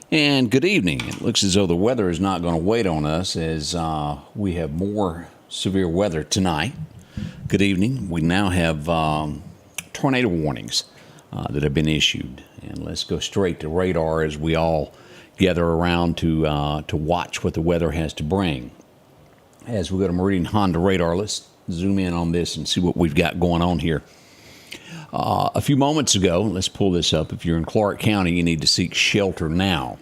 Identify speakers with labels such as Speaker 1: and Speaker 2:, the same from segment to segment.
Speaker 1: And good evening. It looks as though the weather is not going to wait on us as we have more severe weather tonight. Good evening. We now have tornado warnings that have been issued. And let's go straight to radar as we all gather around to watch what the weather has to bring. As we go to Meridian Honda radar, let's zoom in on this and see what we've got going on here. A few moments ago, let's pull this up. If you're in Clarke County, you need to seek shelter now.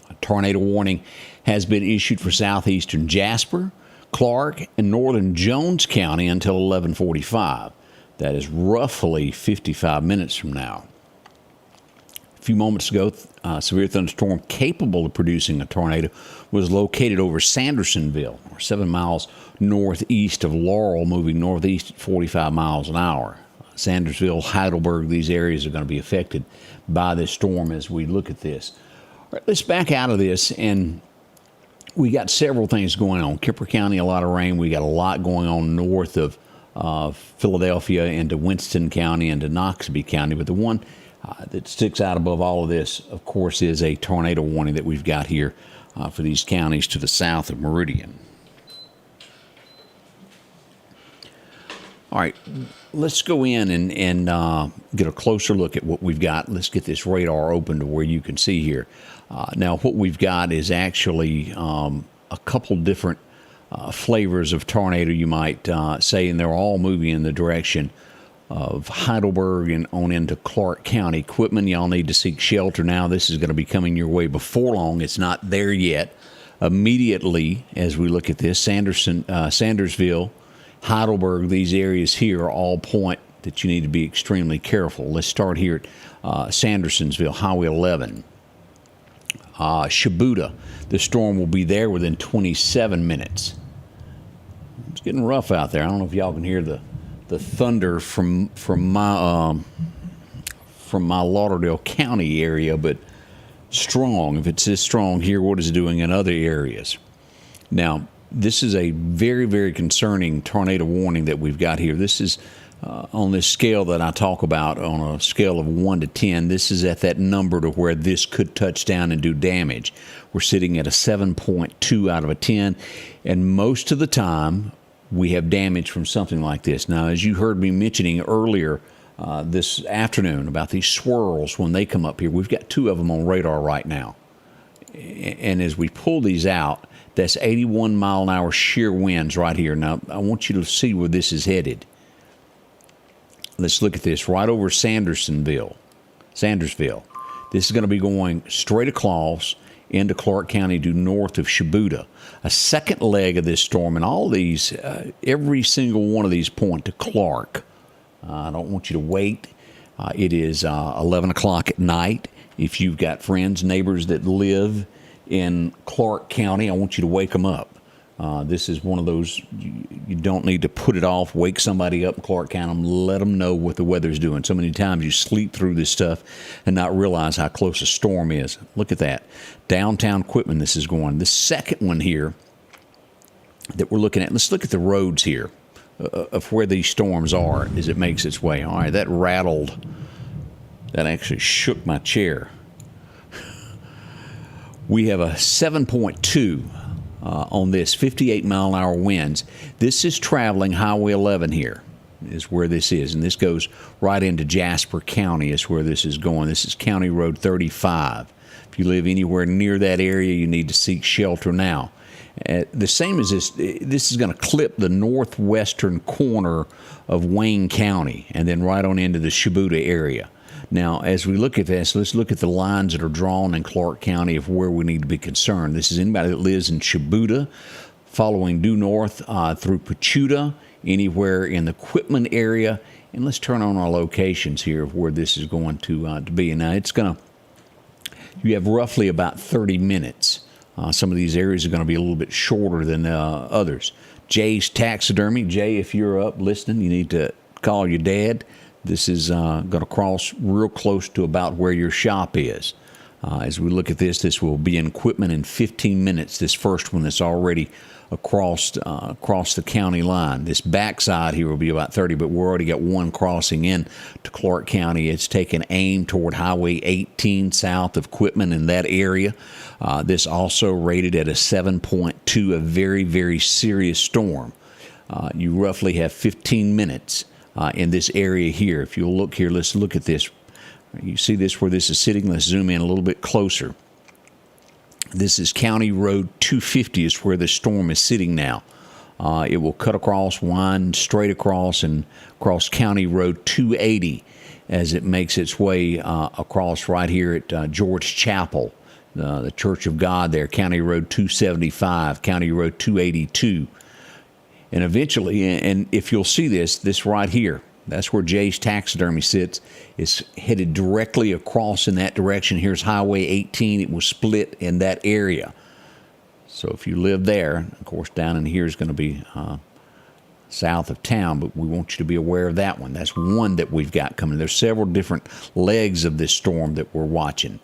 Speaker 1: A tornado warning has been issued for southeastern Jasper, Clarke, and northern Jones County until 11:45. That is roughly 55 minutes from now. A few moments ago, a severe thunderstorm capable of producing a tornado was located over Sandersville, or 7 miles northeast of Laurel, moving northeast at 45 miles an hour. Sandersville, Heidelberg, these areas are going to be affected by this storm as we look at this. All right, let's back out of this, and we got several things going on. Kemper County, a lot of rain. We got a lot going on north of Philadelphia into Winston County and to Knoxville County, but the one that sticks out above all of this, of course, is a tornado warning that we've got here for these counties to the south of Meridian. All right, let's go in and get a closer look at what we've got. Let's get this radar open to where you can see here. Now, what we've got is actually a couple different flavors of tornado, you might say, and they're all moving in the direction of Heidelberg and on into Clarke County. Equipment, y'all need to seek shelter now. This is going to be coming your way before long. It's not there yet. Immediately, as we look at this, Sandersville, Heidelberg, these areas here all point that you need to be extremely careful. Let's start here at Sandersville, Highway 11. Shibuda, the storm will be there within 27 minutes. It's getting rough out there. I don't know if y'all can hear the thunder from my Lauderdale County area, but strong. If it's this strong here, what is it doing in other areas? Now, this is a very, very concerning tornado warning that we've got here. This is on this scale that I talk about, on a scale of 1 to 10. This is at that number to where this could touch down and do damage. We're sitting at a 7.2 out of a 10, and most of the time we have damage from something like this. Now, as you heard me mentioning earlier this afternoon about these swirls when they come up here, we've got 2 of them on radar right now. And as we pull these out, that's 81 mile an hour shear winds right here. Now, I want you to see where this is headed. Let's look at this right over Sandersville. This is going to be going straight across into Clarke County due north of Shibuda. A second leg of this storm, and all these, every single one of these point to Clarke. I don't want you to wait. It is 11 o'clock at night. If you've got friends, neighbors that live in Clarke County, I want you to wake them up. This is one of those, you don't need to put it off, wake somebody up in Clarke County, let them know what the weather's doing. So many times you sleep through this stuff and not realize how close a storm is. Look at that. Downtown Quitman, this is going. The second one here that we're looking at, let's look at the roads here of where these storms are as it makes its way. All right, that rattled, that actually shook my chair. We have a 7.2 on this, 58 mile an hour winds. This is traveling Highway 11 here, is where this is. And this goes right into Jasper County is where this is going. This is County Road 35. If you live anywhere near that area, you need to seek shelter now. The same as this is going to clip the northwestern corner of Waning County and then right on into the Shibuda area. Now, as we look at this, let's look at the lines that are drawn in Clarke County of where we need to be concerned. This is anybody that lives in Shibuda, following due north through Pachuta, anywhere in the Quitman area. And let's turn on our locations here of where this is going to be. And now it's going to, you have roughly about 30 minutes. Some of these areas are going to be a little bit shorter than others. Jay's Taxidermy. Jay, if you're up listening, you need to call your dad. This is going to cross real close to about where your shop is. As we look at this, this will be in equipment in 15 minutes, this first one that's already across the county line. This backside here will be about 30, but we've already got one crossing in to Clarke County. It's taking aim toward Highway 18 south of Quitman in that area. This also rated at a 7.2, a very, very serious storm. You roughly have 15 minutes in this area here. If you'll look here, let's look at this. You see this where this is sitting? Let's zoom in a little bit closer. This is County Road 250 is where the storm is sitting now. It will cut across, wind straight across, and cross County Road 280 as it makes its way across right here at George Chapel, the Church of God there, County Road 275, County Road 282. And eventually, and if you'll see this right here, that's where Jay's Taxidermy sits. It's headed directly across in that direction. Here's Highway 18. It was split in that area. So if you live there, of course, down in here is going to be south of town, but we want you to be aware of that one. That's one that we've got coming. There's several different legs of this storm that we're watching.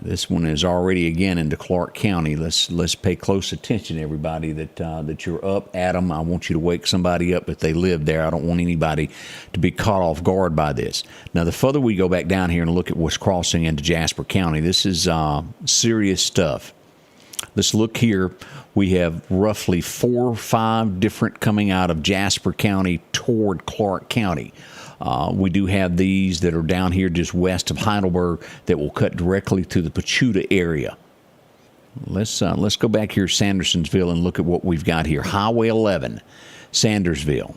Speaker 1: This one is already again into Clarke County. Let's pay close attention, everybody, that you're up. Adam, I want you to wake somebody up if they live there. I don't want anybody to be caught off guard by this. Now, the further we go back down here and look at what's crossing into Jasper County, this is serious stuff. Let's look here. We have roughly 4 or 5 different coming out of Jasper County toward Clarke County. We do have these that are down here just west of Heidelberg that will cut directly to the Pachuta area. Let's go back here to Sandersville and look at what we've got here. Highway 11, Sandersville.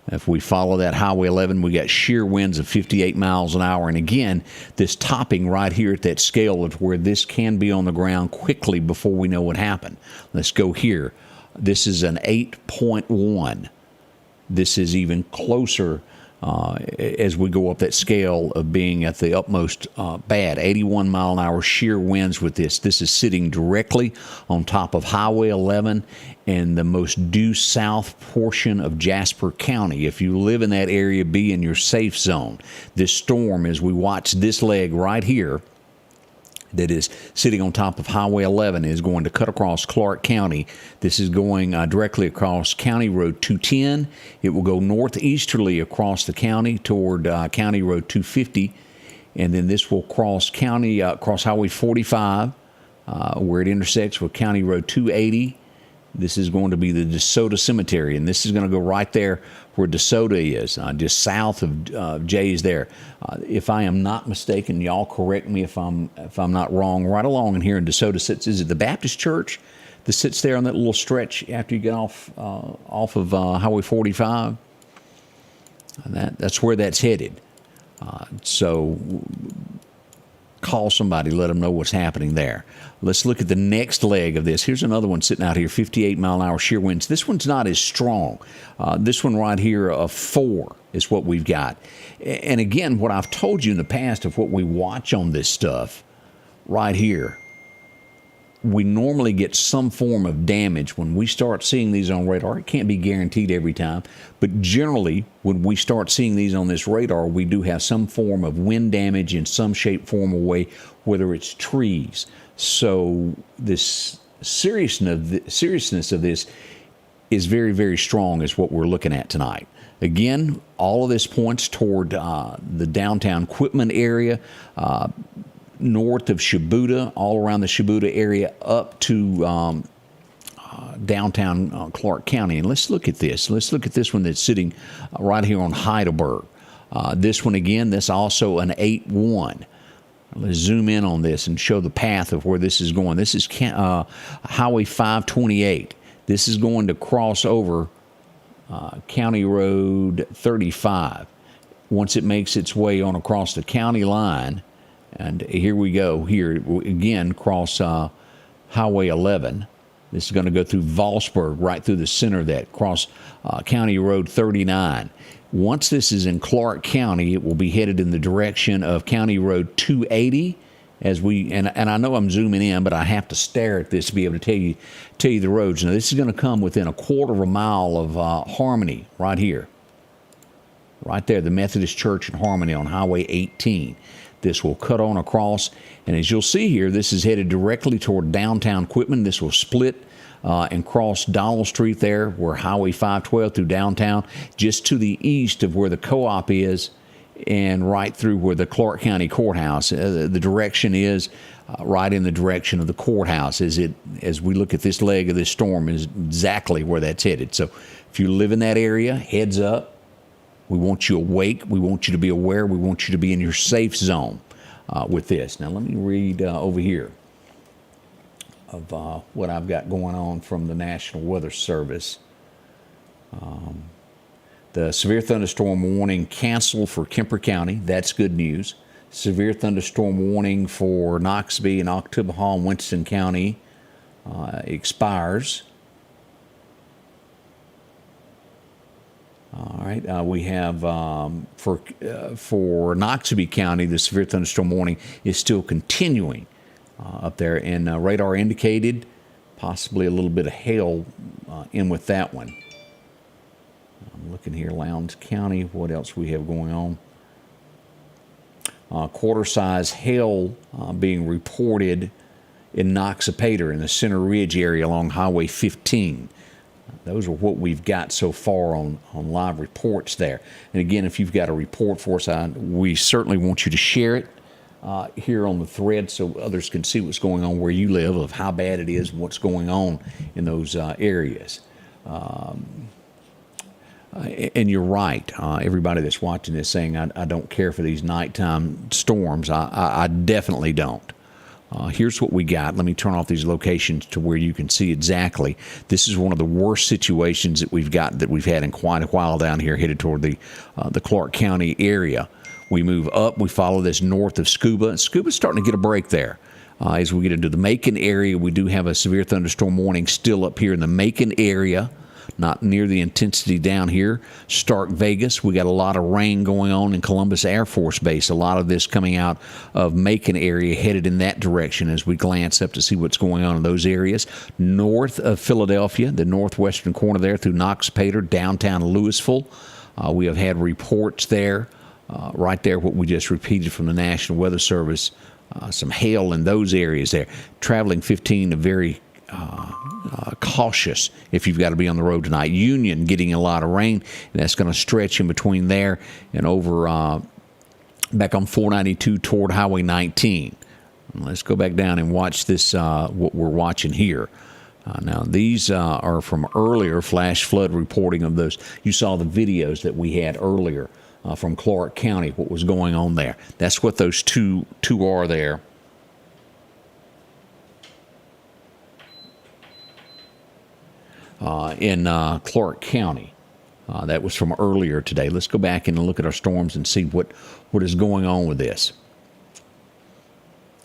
Speaker 1: If we follow that Highway 11, we got shear winds of 58 miles an hour. And again, this topping right here at that scale of where this can be on the ground quickly before we know what happened. Let's go here. This is an 8.1. This is even closer as we go up that scale of being at the utmost bad. 81 mile an hour shear winds with this. This is sitting directly on top of Highway 11 and the most due south portion of Jasper County. If you live in that area, be in your safe zone. This storm, as we watch this leg right here, that is sitting on top of Highway 11 is going to cut across Clarke County. This is going directly across County Road 210. It will go northeasterly across the county toward County Road 250, and then this will cross Highway 45 where it intersects with County Road 280. This is going to be the DeSoto Cemetery, and this is going to go right there where DeSoto is, just south of Jay's there. If I am not mistaken, y'all correct me if I'm not wrong. Right along in here in DeSoto sits, is it the Baptist Church that sits there on that little stretch after you get off of Highway 45? And that's where that's headed. So call somebody, let them know what's happening there. Let's look at the next leg of this. Here's another one sitting out here, 58 mile an hour shear winds. This one's not as strong. This one right here, a 4 is what we've got. And again, what I've told you in the past of what we watch on this stuff right here, we normally get some form of damage when we start seeing these on radar. It can't be guaranteed every time, but generally when we start seeing these on this radar, we do have some form of wind damage in some shape, form, or way, whether it's trees. So this seriousness of this is very, very strong is what we're looking at tonight. Again, all of this points toward the downtown Quitman area, north of Shibuda, all around the Shibuda area, up to downtown Clarke County. And let's look at this. Let's look at this one that's sitting right here on Heidelberg. This one, again, this also an 8.1. Let's zoom in on this and show the path of where this is going. This is Highway 528. This is going to cross over County Road 35. Once it makes its way on across the county line, and here we go. Here, again, cross Highway 11. This is going to go through Valsburg, right through the center of that, cross County Road 39. Once this is in Clarke County, it will be headed in the direction of County Road 280. And I know I'm zooming in, but I have to stare at this to be able to tell you the roads. Now, this is going to come within a quarter of a mile of Harmony right here. Right there, the Methodist Church in Harmony on Highway 18. This will cut on across, and as you'll see here, this is headed directly toward downtown Quitman. This will split and cross Donald Street there, where Highway 512 through downtown, just to the east of where the co-op is, and right through where the Clarke County Courthouse. The direction is right in the direction of the courthouse. As we look at this leg of this storm, is exactly where that's headed. So if you live in that area, heads up. We want you awake. We want you to be aware. We want you to be in your safe zone with this. Now let me read over here of what I've got going on from the National Weather Service. The severe thunderstorm warning canceled for Kemper County. That's good news. Severe thunderstorm warning for Noxubee and Oktibbeha and Winston County expires. All right, we have for Noxubee County, the severe thunderstorm warning is still continuing up there, and radar indicated possibly a little bit of hail in with that one. I'm looking here, Lowndes County, what else we have going on? Quarter-size hail being reported in Noxapater in the Center Ridge area along Highway 15. Those are what we've got so far on live reports there. And again, if you've got a report for us, we certainly want you to share it here on the thread so others can see what's going on where you live, of how bad it is and what's going on in those areas. And you're right. Everybody that's watching this saying, I don't care for these nighttime storms. I definitely don't. Here's what we got. Let me turn off these locations to where you can see exactly. This is one of the worst situations that we've had in quite a while down here, headed toward the Clarke County area. We move up. We follow this north of Scuba. Scuba's starting to get a break there. As we get into the Macon area, we do have a severe thunderstorm warning still up here in the Macon area. Not near the intensity down here. Stark Vegas, we got a lot of rain going on in Columbus Air Force Base. A lot of this coming out of Macon area, headed in that direction as we glance up to see what's going on in those areas. North of Philadelphia, the northwestern corner there through Noxapater, downtown Louisville. We have had reports there, right there, what we just repeated from the National Weather Service. Some hail in those areas there. Traveling 15 to very cautious if you've got to be on the road tonight. Union getting a lot of rain, and that's going to stretch in between there and over back on 492 toward Highway 19. Let's go back down and watch this, what we're watching here. Now, these are from earlier flash flood reporting of those. You saw the videos that we had earlier from Clarke County, what was going on there. That's what those two are there. In Clarke County. That was from earlier today. Let's go back and look at our storms and see what is going on with this.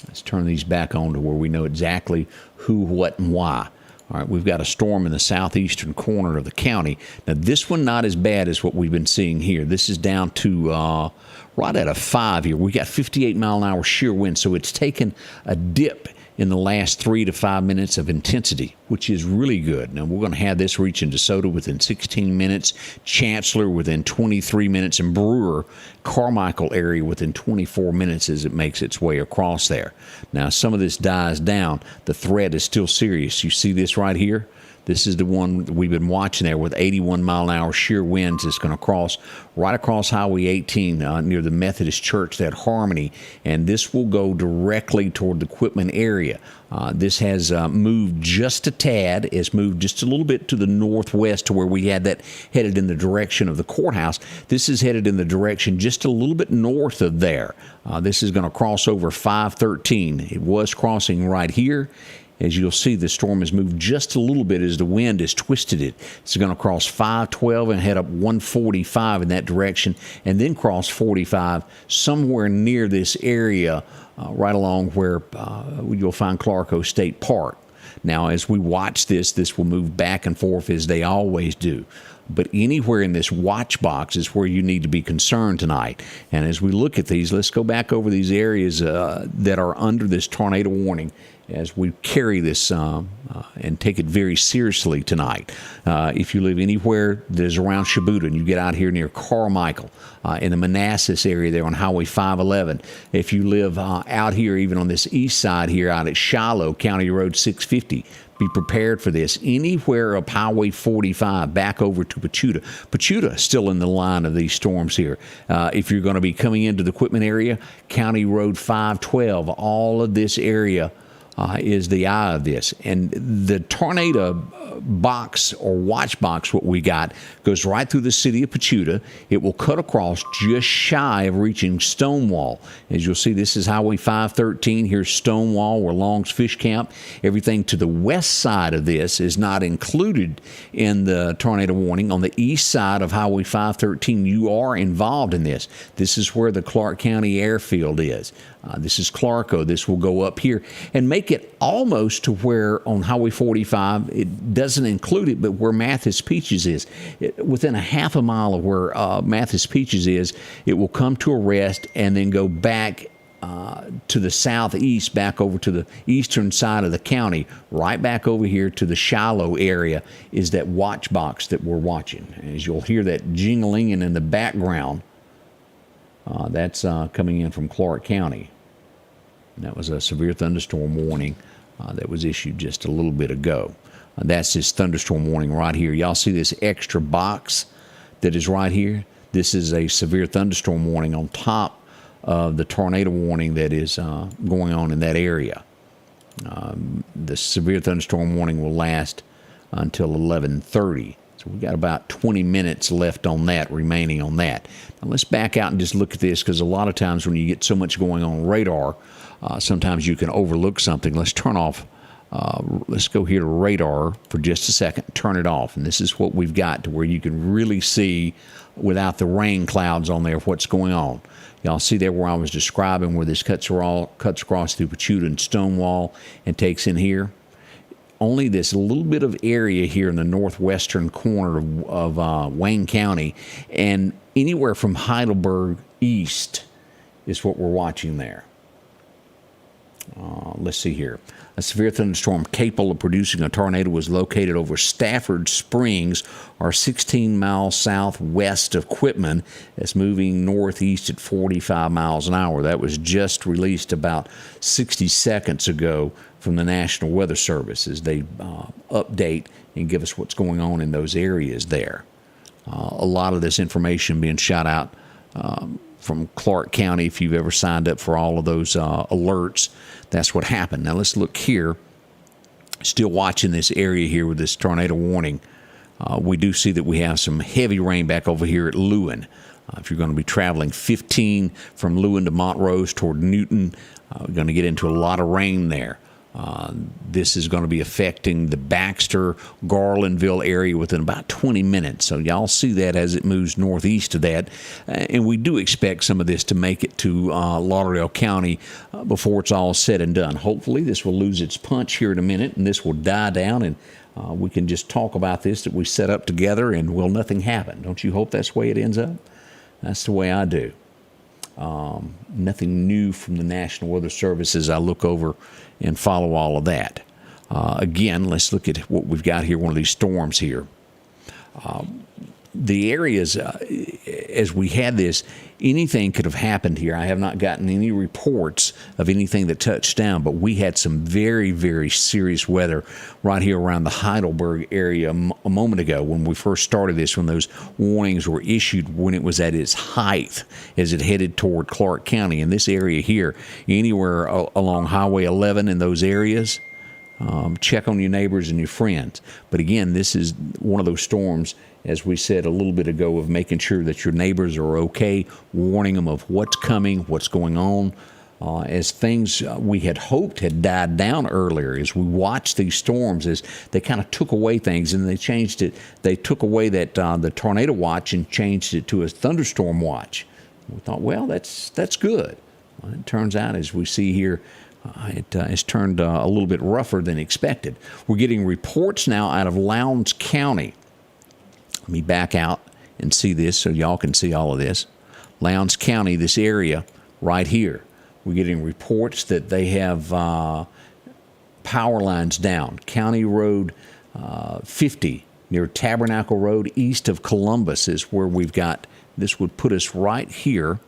Speaker 1: Let's turn these back on to where we know exactly who, what, and why. All right, we've got a storm in the southeastern corner of the county. Now, this one not as bad as what we've been seeing here. This is down to right at a 5 here. We got 58-mile-an-hour shear wind, so it's taken a dip in the last 3 to 5 minutes of intensity, which is really good. Now, we're going to have this reach into DeSoto within 16 minutes, Chancellor within 23 minutes, and Brewer, Carmichael area within 24 minutes as it makes its way across there. Now, some of this dies down. The threat is still serious. You see this right here? This is the one we've been watching there with 81-mile-an-hour shear winds. It's going to cross right across Highway 18 near the Methodist Church, that Harmony, and this will go directly toward the Quitman area. This has moved just a tad. It's moved just a little bit to the northwest to where we had that headed in the direction of the courthouse. This is headed in the direction just a little bit north of there. This is going to cross over 513. It was crossing right here. As you'll see, the storm has moved just a little bit as the wind has twisted it. It's going to cross 512 and head up 145 in that direction, and then cross 45 somewhere near this area, right along where you'll find Clarko State Park. Now, as we watch this will move back and forth as they always do. But anywhere in this watch box is where you need to be concerned tonight. And as we look at these, let's go back over these areas that are under this tornado warning as we carry this and take it very seriously tonight. If you live anywhere that is around Shibuda and you get out here near Carmichael, in the Manassas area there on Highway 511, if you live out here even on this east side here out at Shiloh, County Road 650, be prepared for this. Anywhere up Highway 45 back over to Pachuta. Pachuta still in the line of these storms here. If you're going to be coming into the equipment area, County Road 512, all of this area is the eye of this. And the tornado box or watch box, what we got, goes right through the city of Pachuta. It will cut across just shy of reaching Stonewall. As you'll see, this is Highway 513. Here's Stonewall, where Long's Fish Camp. Everything to the west side of this is not included in the tornado warning. On the east side of Highway 513, you are involved in this. This is where the Clarke County airfield is. This is Clarko. This will go up here and make it almost to where on Highway 45, it doesn't include it, but where Mathis Peaches is. Within a half a mile of where Mathis Peaches is, it will come to a rest and then go back to the southeast, back over to the eastern side of the county, right back over here to the Shiloh area is that watch box that we're watching. As you'll hear that jingling in the background, that's coming in from Clarke County. That was a severe thunderstorm warning that was issued just a little bit ago. That's this thunderstorm warning right here. Y'all see this extra box that is right here? This is a severe thunderstorm warning on top of the tornado warning that is going on in that area. The severe thunderstorm warning will last until 11:30. So we've got about 20 minutes left on that, remaining on that. Now let's back out and just look at this, because a lot of times when you get so much going on radar, sometimes you can overlook something. Let's turn off, let's go here to radar for just a second, turn it off. And this is what we've got to where you can really see without the rain clouds on there what's going on. Y'all see there where I was describing where this cuts across through Pachuta and Stonewall and takes in here? Only this little bit of area here in the northwestern corner of Wayne County, and anywhere from Heidelberg east is what we're watching there. Let's see here. A severe thunderstorm capable of producing a tornado was located over Stafford Springs, or 16 miles southwest of Quitman. It's moving northeast at 45 miles an hour. That was just released about 60 seconds ago from the National Weather Service as they update and give us what's going on in those areas there. A lot of this information being shot out from Clarke County. If you've ever signed up for all of those alerts, that's what happened. Now let's look here. Still watching this area here with this tornado warning. We do see that we have some heavy rain back over here at Lewin. If you're going to be traveling 15 from Lewin to Montrose toward Newton, we're going to get into a lot of rain there. This is going to be affecting the Baxter, Garlandville area within about 20 minutes. So y'all see that as it moves northeast of that. And we do expect some of this to make it to Laurel County before it's all said and done. Hopefully this will lose its punch here in a minute and this will die down and we can just talk about this that we set up together and will nothing happen. Don't you hope that's the way it ends up? That's the way I do. Nothing new from the National Weather Service as I look over and follow all of that. Again, let's look at what we've got here, one of these storms here. The areas, as we had this, anything could have happened here. I have not gotten any reports of anything that touched down, but we had some very, very serious weather right here around the Heidelberg area a moment ago when we first started this, when those warnings were issued, when it was at its height as it headed toward Clarke County. In this area here, anywhere along Highway 11 in those areas, check on your neighbors and your friends. But again, this is one of those storms, as we said a little bit ago, of making sure that your neighbors are okay, warning them of what's coming, what's going on. As things we had hoped had died down earlier, as we watched these storms, as they kind of took away things and they changed it. They took away that the tornado watch and changed it to a thunderstorm watch. We thought, well, that's good. Well, it turns out, as we see here, it has turned a little bit rougher than expected. We're getting reports now out of Lowndes County. Let me back out and see this so y'all can see all of this. Lowndes County, this area right here, we're getting reports that they have power lines down. County Road 50 near Tabernacle Road east of Columbus is where we've got, this would put us right here,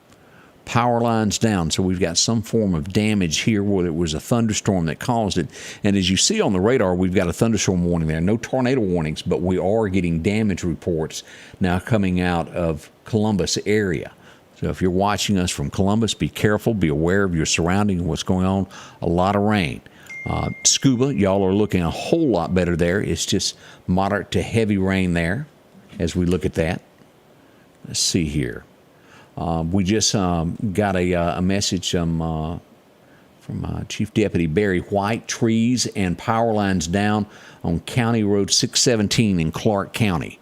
Speaker 1: power lines down. So we've got some form of damage here where it was a thunderstorm that caused it. And as you see on the radar, we've got a thunderstorm warning there. No tornado warnings, but we are getting damage reports now coming out of Columbus area. So if you're watching us from Columbus, be careful, be aware of your surroundings and what's going on. A lot of rain. Scuba, y'all are looking a whole lot better there. It's just moderate to heavy rain there as we look at that. Let's see here. We just got a message from Chief Deputy Barry White. Trees and power lines down on County Road 617 in Clarke County.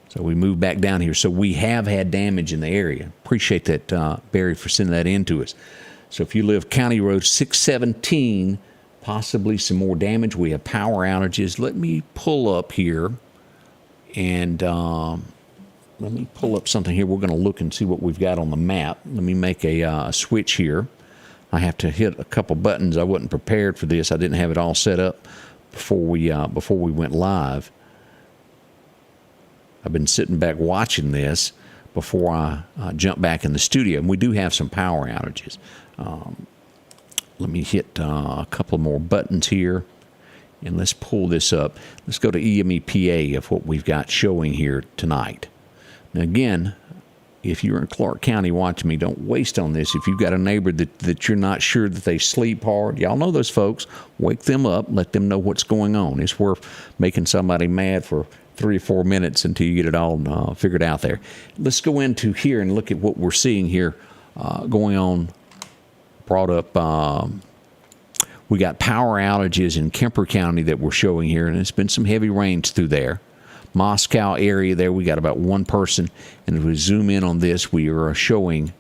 Speaker 1: So we moved back down here. So we have had damage in the area. Appreciate that, Barry, for sending that in to us. So if you live County Road 617, possibly some more damage. We have power outages. Let me pull up here and let me pull up something here. We're going to look and see what we've got on the map. Let me make a switch here. I have to hit a couple buttons. I wasn't prepared for this. I didn't have it all set up before we went live. I've been sitting back watching this before I jump back in the studio. And we do have some power outages. Let me hit a couple more buttons here, and let's pull this up. Let's go to EMEPA of what we've got showing here tonight. Now, again, if you're in Clarke County watching me, don't waste on this. If you've got a neighbor that you're not sure that they sleep hard, y'all know those folks, wake them up, let them know what's going on. It's worth making somebody mad for 3 or 4 minutes until you get it all figured out there. Let's go into here and look at what we're seeing here going on. Brought up, we got power outages in Kemper County that we're showing here, and it's been some heavy rains through there. Moscow area there, we got about one person. And if we zoom in on this, we are showing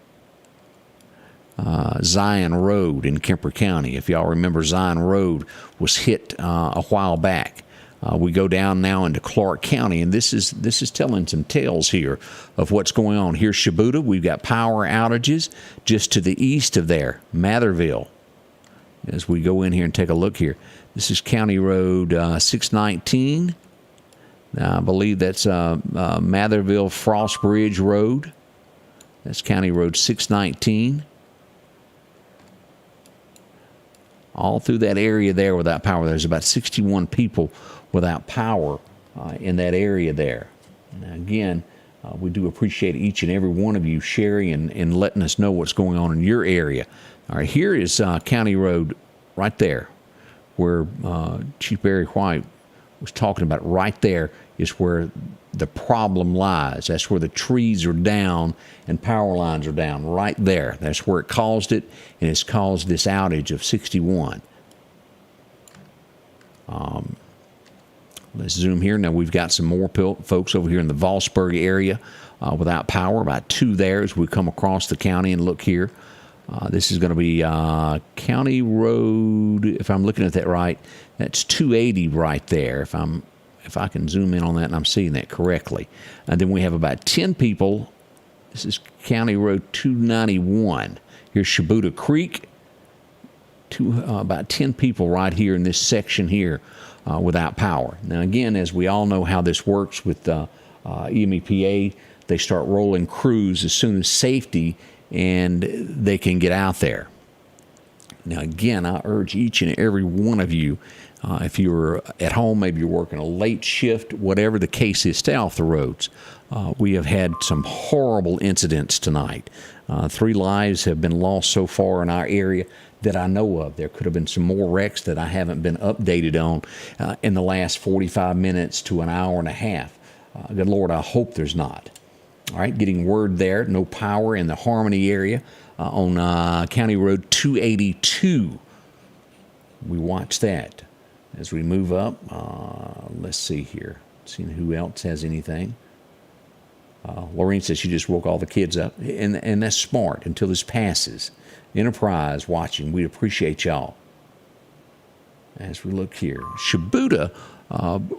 Speaker 1: Zion Road in Kemper County. If y'all remember, Zion Road was hit a while back. We go down now into Clarke County, and this is telling some tales here of what's going on. Here's Shibuda. We've got power outages just to the east of there, Matherville. As we go in here and take a look here, this is County Road 619. I believe that's Matherville Frost Bridge Road. That's County Road 619. All through that area there without power. There's about 61 people without power in that area there. Now, again, we do appreciate each and every one of you sharing and letting us know what's going on in your area. All right, here is County Road right there where Chief Barry White was talking about. Right there is where the problem lies. That's where the trees are down and power lines are down. Right there. That's where it caused it, and it's caused this outage of 61. Let's zoom here. Now we've got some more folks over here in the Valsburg area without power, about 2 there as we come across the county and look here. This is going to be County Road, if I'm looking at that right, that's 280 right there, if I can zoom in on that and I'm seeing that correctly. And then we have about 10 people. This is County Road 291. Here's Shibuda Creek. About 10 people right here in this section here without power. Now, again, as we all know how this works with EMEPA, they start rolling crews as soon as safety and they can get out there. Now, again, I urge each and every one of you, if you're at home, maybe you're working a late shift, whatever the case is, stay off the roads. We have had some horrible incidents tonight. 3 lives have been lost so far in our area that I know of. There could have been some more wrecks that I haven't been updated on in the last 45 minutes to an hour and a half. Good Lord, I hope there's not. All right, getting word there, no power in the Harmony area on County Road 282. We watch that. As we move up, let's see here. Seeing who else has anything. Lorraine says she just woke all the kids up, and that's smart until this passes. Enterprise watching, we appreciate y'all. As we look here, Shibuda,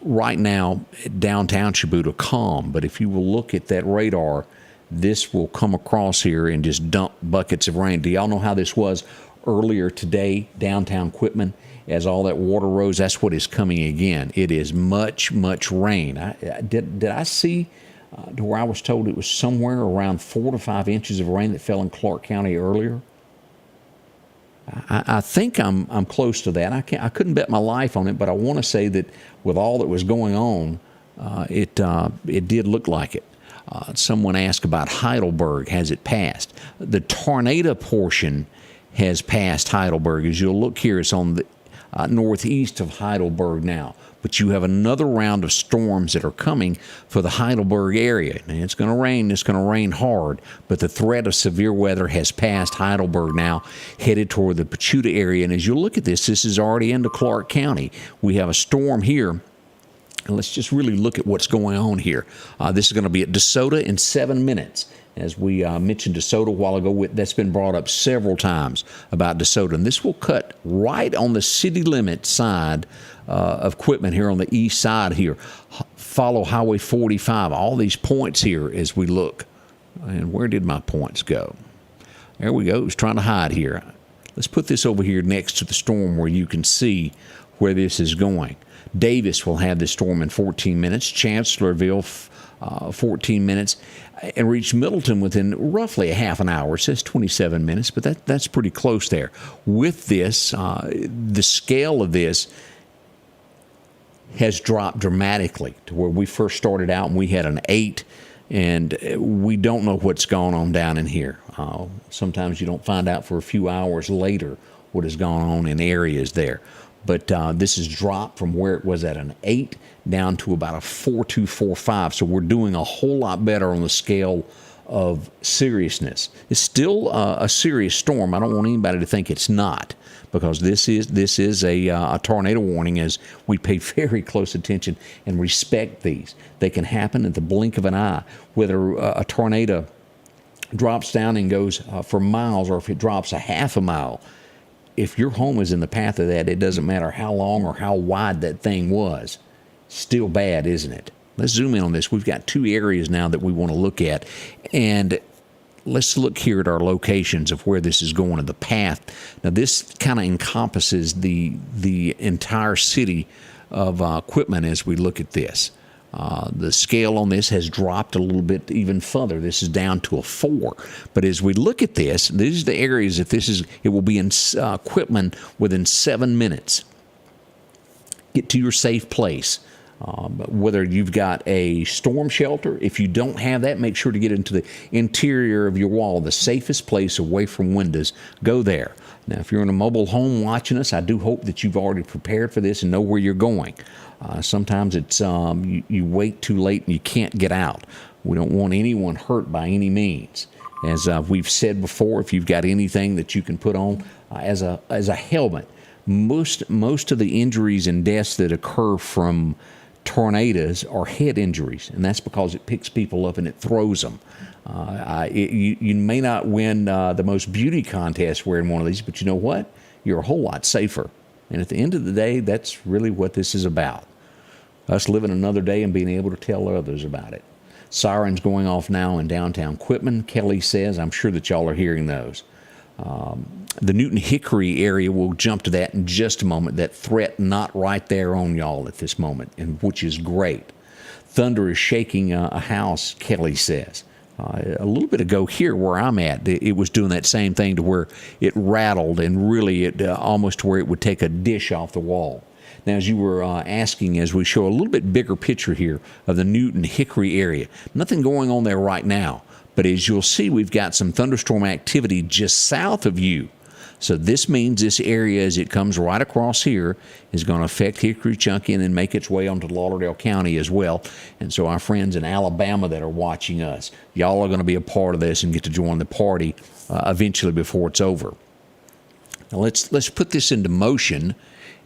Speaker 1: right now, downtown Shibuda, calm. But if you will look at that radar, this will come across here and just dump buckets of rain. Do y'all know how this was earlier today, downtown Quitman? as all that water rose, that's what is coming again. It is much rain. Did I see to where I was told it was somewhere around 4 to 5 inches of rain that fell in Clarke County earlier? I think I'm close to that. I couldn't bet my life on it, but I want to say that with all that was going on, it did look like it. Someone asked about Heidelberg. Has it passed? The tornado portion has passed Heidelberg. As you'll look here, it's on the northeast of Heidelberg now. But you have another round of storms that are coming for the Heidelberg area. And it's going to rain. It's going to rain hard. But the threat of severe weather has passed Heidelberg now, headed toward the Pachuta area. And as you look at this is already into Clarke County. We have a storm here. And let's just really look at what's going on here. This is going to be at DeSoto in 7 minutes. As we mentioned DeSoto a while ago, that's been brought up several times about DeSoto. And this will cut right on the city limit side of Quitman here on the east side here. Follow Highway 45, all these points here as we look. And where did my points go? There we go. It was trying to hide here. Let's put this over here next to the storm where you can see where this is going. Davis will have this storm in 14 minutes. Chancellorsville, 14 minutes. And reach Middleton within roughly a half an hour. It says 27 minutes, but that's pretty close there. With this, the scale of this has dropped dramatically to where we first started out and we had an 8, and we don't know what's going on down in here. Sometimes you don't find out for a few hours later what has gone on in areas there. But this has dropped from where it was at an 8 down to about a 4.2, 4.5. So we're doing a whole lot better on the scale of seriousness. It's still a serious storm. I don't want anybody to think it's not, because this is a tornado warning, as we pay very close attention and respect these. They can happen at the blink of an eye, whether a tornado drops down and goes for miles, or if it drops a half a mile. If your home is in the path of that, it doesn't matter how long or how wide that thing was. Still bad, isn't it? Let's zoom in on this. We've got 2 areas now that we want to look at. And let's look here at our locations of where this is going in the path. Now, this kind of encompasses the entire city of Quitman as we look at this. The scale on this has dropped a little bit even further. This is down to a 4. But as we look at this, these are the areas that it will be in Quitman within 7 minutes. Get to your safe place. Whether you've got a storm shelter, if you don't have that, make sure to get into the interior of your wall, the safest place away from windows. Go there. Now, if you're in a mobile home watching us, I do hope that you've already prepared for this and know where you're going. Sometimes it's you wait too late and you can't get out. We don't want anyone hurt by any means. As we've said before, if you've got anything that you can put on as a helmet, most of the injuries and deaths that occur from tornadoes are head injuries, and that's because it picks people up and it throws them. You may not win the most beauty contest wearing one of these, but you know what? You're a whole lot safer. And at the end of the day, that's really what this is about. Us living another day and being able to tell others about it. Sirens going off now in downtown Quitman, Kelly says. I'm sure that y'all are hearing those. The Newton Hickory area, we'll jump to that in just a moment. That threat not right there on y'all at this moment, and which is great. Thunder is shaking a house, Kelly says. A little bit ago here where I'm at, it was doing that same thing to where it rattled and really it almost to where it would take a dish off the wall. Now, as you were asking, as we show a little bit bigger picture here of the Newton Hickory area, nothing going on there right now. But as you'll see, we've got some thunderstorm activity just south of you. So this means this area, as it comes right across here, is going to affect Hickory, Chunky, and then make its way onto Lauderdale County as well. And so our friends in Alabama that are watching us, y'all are going to be a part of this and get to join the party eventually before it's over. Now let's put this into motion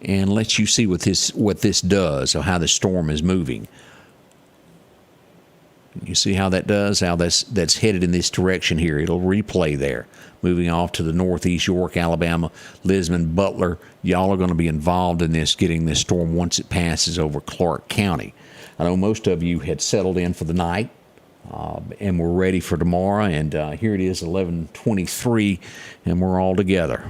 Speaker 1: and let you see what this does, or how the storm is moving. You see how that does, how that's headed in this direction here. It'll replay there, moving off to the northeast, York, Alabama, Lisbon, Butler. Y'all are going to be involved in this, getting this storm once it passes over Clarke County. I know most of you had settled in for the night, and we're ready for tomorrow. And here it is, 11:23, and we're all together.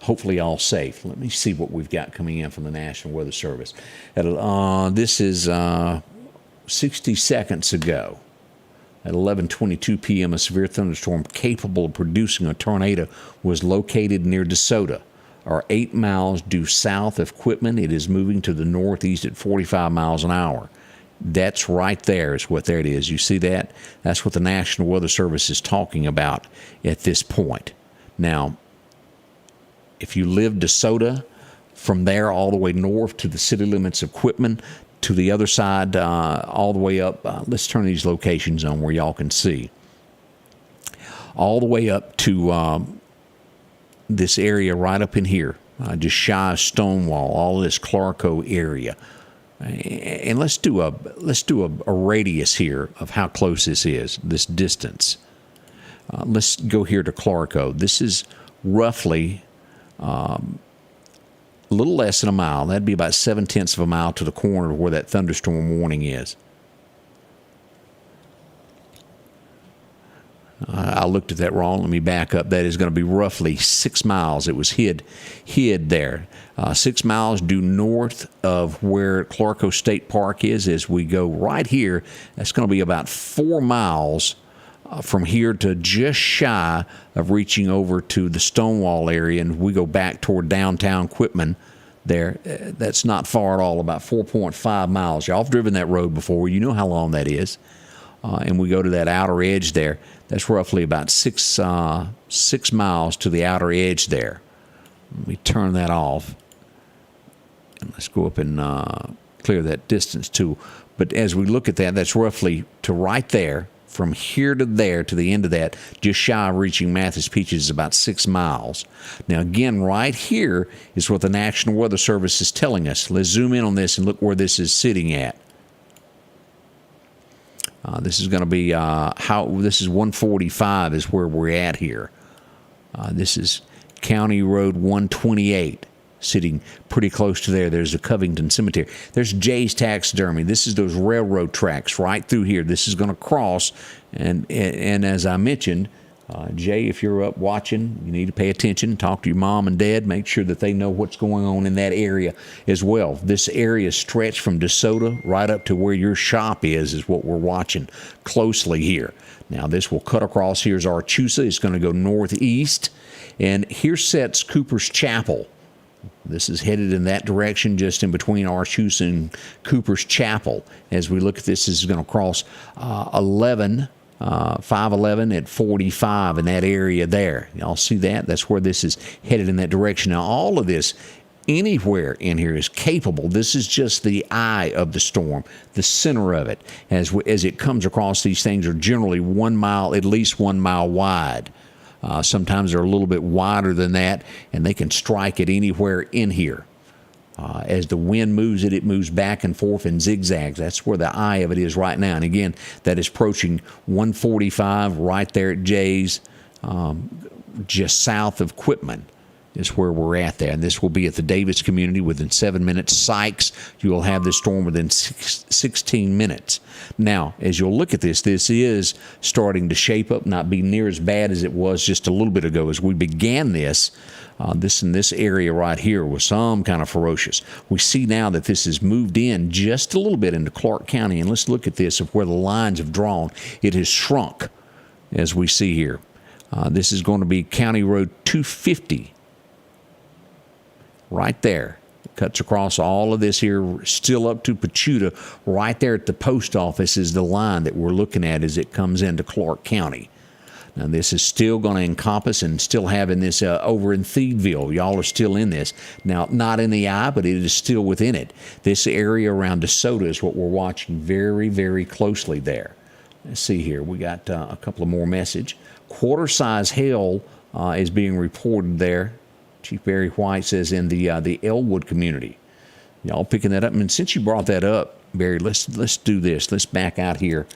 Speaker 1: hopefully all safe. Let me see what we've got coming in from the National Weather Service. This is 60 seconds ago. At 11:22 p.m., a severe thunderstorm capable of producing a tornado was located near DeSoto, or 8 miles due south of Quitman. It is moving to the northeast at 45 miles an hour. That's right there is what there it is. You see that? That's what the National Weather Service is talking about at this point. Now, if you live DeSoto, from there all the way north to the city limits of Quitman, to the other side, all the way up, let's turn these locations on where y'all can see. All the way up to this area right up in here, just shy of Stonewall, all of this Clarke area. And let's do a radius here of how close this is, this distance. Let's go here to Clarke. This is roughly a little less than a mile. That'd be about 7/10 of a mile to the corner of where that thunderstorm warning is. I looked at that wrong. Let me back up. That is going to be roughly 6 miles. It was hid there. 6 miles due north of where Clarke State Park is. As we go right here, that's going to be about 4 miles from here to just shy of reaching over to the Stonewall area, and we go back toward downtown Quitman there. That's not far at all, about 4.5 miles. Y'all have driven that road before. You know how long that is. And we go to that outer edge there. That's roughly about 6 miles to the outer edge there. Let me turn that off. And let's go up and clear that distance too. But as we look at that, that's roughly to right there. From here to there, to the end of that, just shy of reaching Mathis Peaches, is about 6 miles. Now, again, right here is what the National Weather Service is telling us. Let's zoom in on this and look where this is sitting at. This is going to be this is 145 is where we're at here. This is County Road 128. Sitting pretty close to there. There's the Covington Cemetery. There's Jay's Taxidermy. This is those railroad tracks right through here. This is going to cross, and as I mentioned, Jay, if you're up watching, you need to pay attention. Talk to your mom and dad. Make sure that they know what's going on in that area as well. This area is stretched from DeSoto right up to where your shop is what we're watching closely here. Now, this will cut across. Here's Archusa. It's going to go northeast, and here sets Cooper's Chapel. This is headed in that direction, just in between Archusa and Cooper's Chapel. As we look at this is going to cross 511 at 45 in that area there. Y'all see that? That's where this is headed in that direction. Now, all of this, anywhere in here is capable. This is just the eye of the storm, the center of it. As it comes across, these things are generally 1 mile, at least 1 mile wide. Sometimes they're a little bit wider than that, and they can strike it anywhere in here. As the wind moves it moves back and forth in zigzags. That's where the eye of it is right now. And again, that is approaching 145 right there at Jay's, just south of Quitman is where we're at there. And this will be at the Davis community within 7 minutes. Sykes, you will have this storm within 16 minutes. Now, as you'll look at this is starting to shape up, not be near as bad as it was just a little bit ago. As we began this in this area right here was some kind of ferocious. We see now that this has moved in just a little bit into Clarke County. And let's look at this of where the lines have drawn. It has shrunk, as we see here. This is going to be County Road 250. Right there. It cuts across all of this here, still up to Pachuta. Right there at the post office is the line that we're looking at as it comes into Clarke County. Now, this is still going to encompass and still having this over in Thiedville. Y'all are still in this. Now, not in the eye, but it is still within it. This area around DeSoto is what we're watching very, very closely there. Let's see here. We got a couple of more message. Quarter-size hail is being reported there. Chief Barry White says in the Elwood community. Y'all picking that up? And since you brought that up, Barry, let's do this. Let's back out here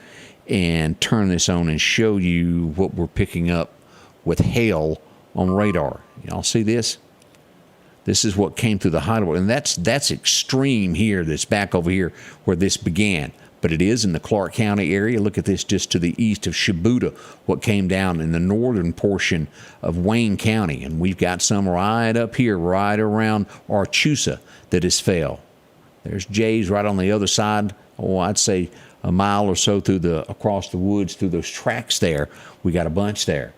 Speaker 1: and turn this on and show you what we're picking up with hail on radar. Y'all see this? This is what came through the hideaway. And that's extreme here. That's back over here where this began. but it is in the Clarke County area. Look at this just to the east of Shibuda, what came down in the northern portion of Waning County. And we've got some right up here, right around Archusa that has fell. There's Jay's right on the other side. Oh, I'd say a mile or so across the woods through those tracks there. We got a bunch there.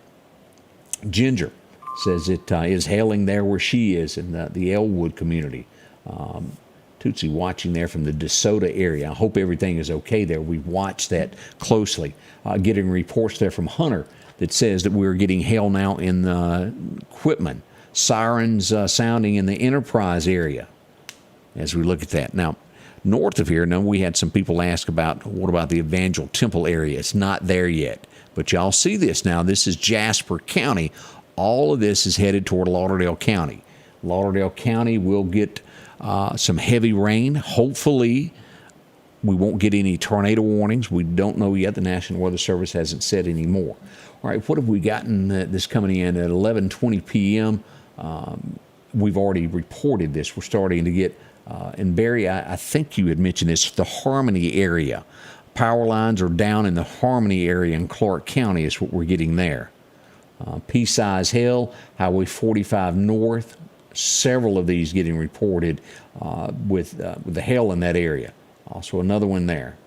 Speaker 1: Ginger says it is hailing there where she is in the Elwood community. Tootsie watching there from the DeSoto area. I hope everything is okay there. We've watched that closely. Getting reports there from Hunter that says that we're getting hail now in Quitman. Sirens sounding in the Enterprise area as we look at that. Now, north of here, we had some people ask about, what about the Evangel Temple area? It's not there yet. But y'all see this now. This is Jasper County. All of this is headed toward Lauderdale County. Lauderdale County will get some heavy rain. Hopefully, we won't get any tornado warnings. We don't know yet. The National Weather Service hasn't said any more. All right, what have we gotten this coming in at 11:20 p.m.? We've already reported this. We're starting to get, in Barry, I think you had mentioned this, the Harmony area. Power lines are down in the Harmony area in Clarke County is what we're getting there. Pea-size hail, Highway 45 north. Several of these getting reported with the hail in that area. Also another one there.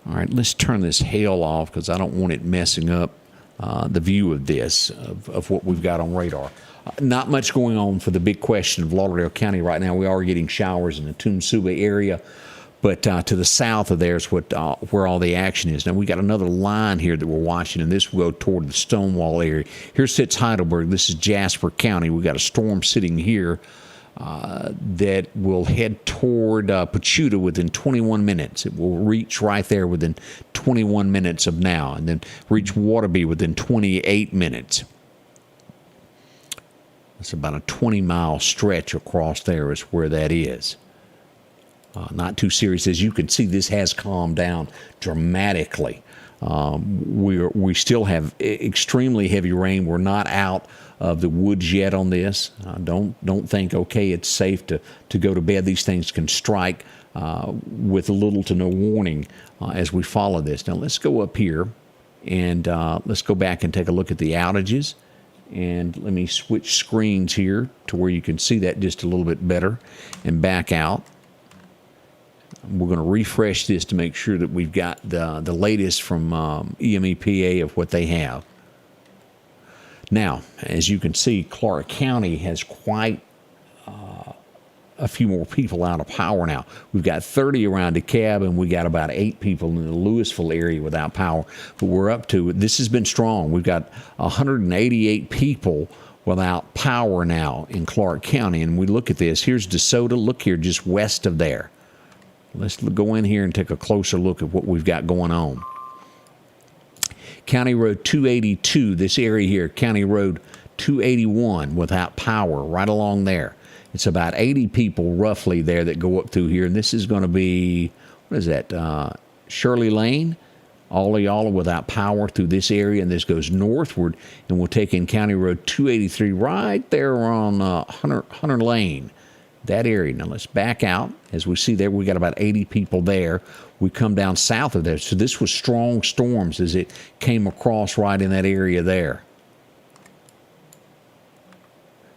Speaker 1: All right, let's turn this hail off because I don't want it messing up the view of this, of what we've got on radar. Not much going on for the big question of Lauderdale County right now. We are getting showers in the Tumsuba area, but to the south of there is where all the action is. Now, we got another line here that we're watching, and this will go toward the Stonewall area. Here sits Heidelberg. This is Jasper County. We got a storm sitting here that will head toward Pachuta within 21 minutes. It will reach right there within 21 minutes of now, and then reach Waterby within 28 minutes. It's about a 20-mile stretch across there is where that is. Not too serious. As you can see, this has calmed down dramatically. We still have extremely heavy rain. We're not out of the woods yet on this. Don't think, okay, it's safe to go to bed. These things can strike with little to no warning as we follow this. Now, let's go up here and let's go back and take a look at the outages. And let me switch screens here to where you can see that just a little bit better and back out. We're going to refresh this to make sure that we've got the latest from EMEPA of what they have. Now, as you can see, Clarke County has quite a few more people out of power now. We've got 30 around DeKalb, and we got about 8 people in the Louisville area without power. But we're up to, this has been strong. We've got 188 people without power now in Clarke County. And we look at this. Here's DeSoto. Look here, just west of there. Let's go in here and take a closer look at what we've got going on. County Road 282, this area here, County Road 281 without power right along there. It's about 80 people roughly there that go up through here. And this is going to be, what is that, Shirley Lane? All of y'all are without power through this area. And this goes northward. And we'll take in County Road 283 right there on Hunter Lane. That area. Now let's back out. As we see there, we got about 80 people there. We come down south of there. So this was strong storms as it came across right in that area there.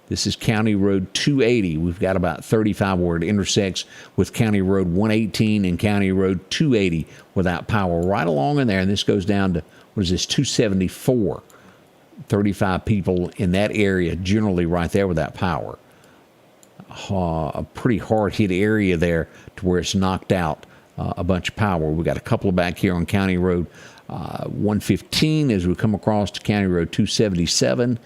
Speaker 1: This is County Road 280. We've got about 35 where it intersects with County Road 118 and County Road 280 without power right along in there. And this goes down to, what is this, 274. 35 people in that area generally right there without power. A pretty hard-hit area there to where it's knocked out a bunch of power. We got a couple back here on County Road 115 as we come across to County Road 277.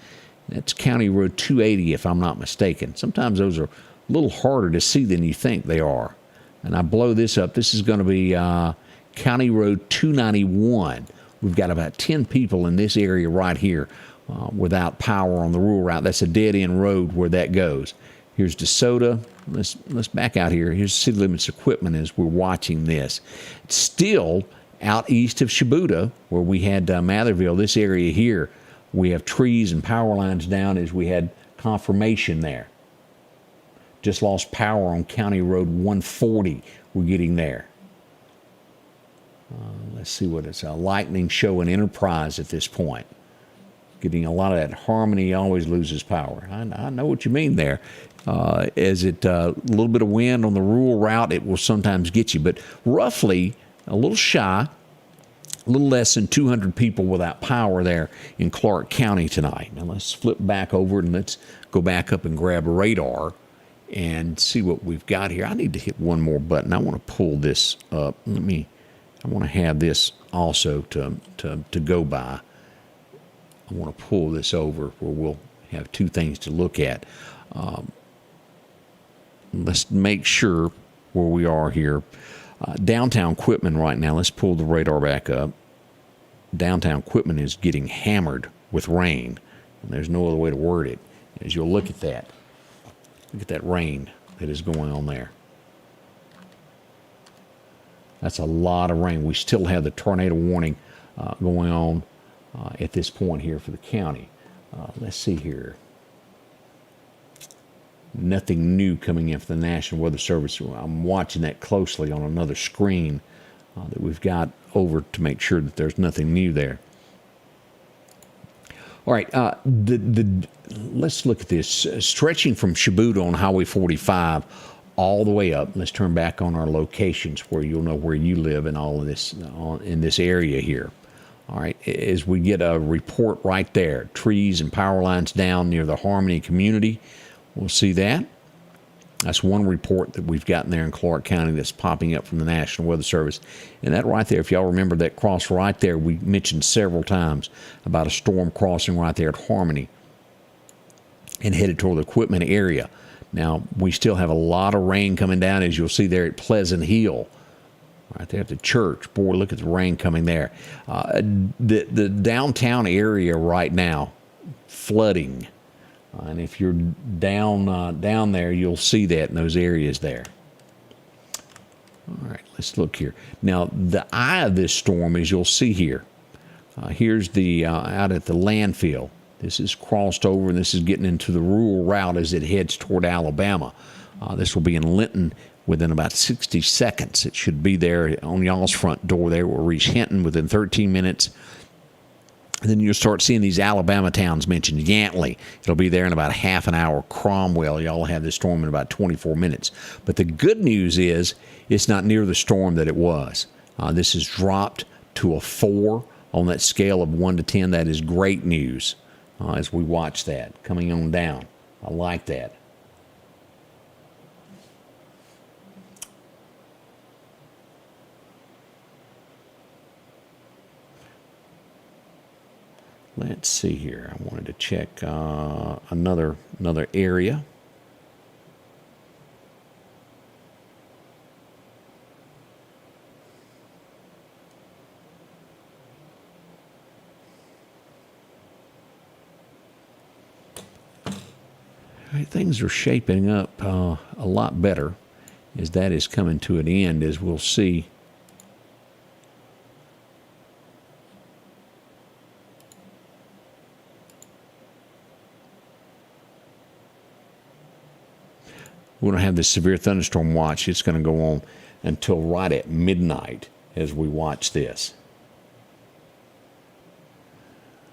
Speaker 1: That's County Road 280, if I'm not mistaken. Sometimes those are a little harder to see than you think they are. And I blow this up. This is going to be County Road 291. We've got about 10 people in this area right here without power on the rural route. That's a dead-end road where that goes. Here's DeSoto. Let's back out here. Here's City Limits Equipment as we're watching this. It's still out east of Shibuda, where we had Matherville. This area here, we have trees and power lines down as we had confirmation there. Just lost power on County Road 140. We're getting there. Let's see what it's a lightning show in Enterprise at this point. Getting a lot of that. Harmony always loses power. I know what you mean there. As it a little bit of wind on the rural route, it will sometimes get you. But roughly a little shy, a little less than 200 people without power there in Clarke County tonight. Now let's flip back over and let's go back up and grab radar and see what we've got here. I need to hit one more button. I want to pull this up. I want to have this also to go by. I want to pull this over where we'll have two things to look at. Let's make sure where we are here. Downtown Quitman right now, let's pull the radar back up. Downtown Quitman is getting hammered with rain, and there's no other way to word it. As you'll look at that rain that is going on there. That's a lot of rain. We still have the tornado warning going on at this point here for the county. Let's see here. Nothing new coming in for the National Weather Service. I'm watching that closely on another screen that we've got over to make sure that there's nothing new there. All right, let's look at this. Stretching from Shibuda on Highway 45 all the way up. Let's turn back on our locations where you'll know where you live and all of this in this area here. All right, as we get a report right there, trees and power lines down near the Harmony community. We'll see that. That's one report that we've gotten there in Clarke County that's popping up from the National Weather Service. And that right there, if y'all remember that cross right there, we mentioned several times about a storm crossing right there at Harmony and headed toward the Quitman area. Now, we still have a lot of rain coming down, as you'll see there at Pleasant Hill. Right there at the church. Boy, look at the rain coming there. The downtown area right now, flooding. And if you're down there, you'll see that in those areas there. All right, let's look here. Now, the eye of this storm, as you'll see here, here's the out at the landfill. This is crossed over, and this is getting into the rural route as it heads toward Alabama. This will be in Linton within about 60 seconds. It should be there on y'all's front door there. We'll reach Hinton within 13 minutes. And then you'll start seeing these Alabama towns mentioned. Yantley, it'll be there in about half an hour. Cromwell, y'all have this storm in about 24 minutes. But the good news is it's not near the storm that it was. This has dropped to a 4 on that scale of 1 to 10. That is great news as we watch that coming on down. I like that. Let's see here. I wanted to check another area. All right, things are shaping up a lot better as that is coming to an end, as we'll see. We don't have this severe thunderstorm watch. It's going to go on until right at midnight as we watch this.